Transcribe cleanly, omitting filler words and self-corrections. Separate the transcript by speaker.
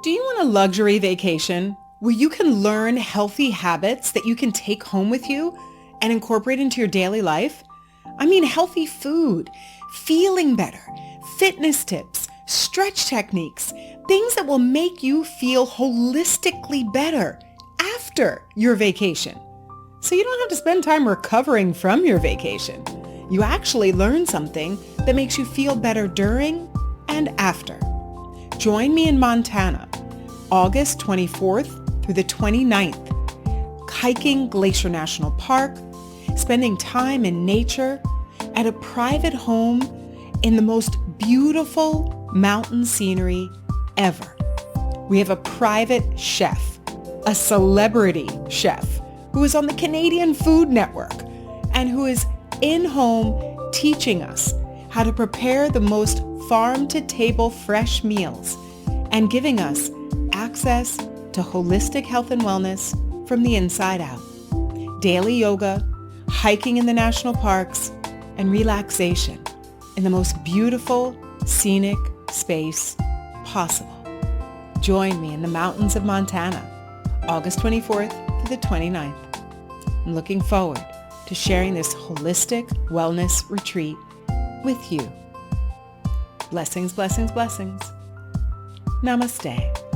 Speaker 1: Do you want a luxury vacation where you can learn healthy habits that you can take home with you and incorporate into your daily life? I mean, healthy food, feeling better, fitness tips, stretch techniques, things that will make you feel holistically better after your vacation. So you don't have to spend time recovering from your vacation. You actually learn something that makes you feel better during and after. Join me in Montana, August 24th through the 29th, hiking Glacier National Park, spending time in nature at a private home in the most beautiful mountain scenery ever. We have a private chef, a celebrity chef who is on the Canadian Food Network and who is in-home teaching us how to prepare the most farm-to-table fresh meals and giving us access to holistic health and wellness from the inside out. Daily yoga, hiking in the national parks, and relaxation in the most beautiful, scenic space possible. Join me in the mountains of Montana, August 24th to the 29th. I'm looking forward to sharing this holistic wellness retreat with you. Blessings, blessings, blessings. Namaste.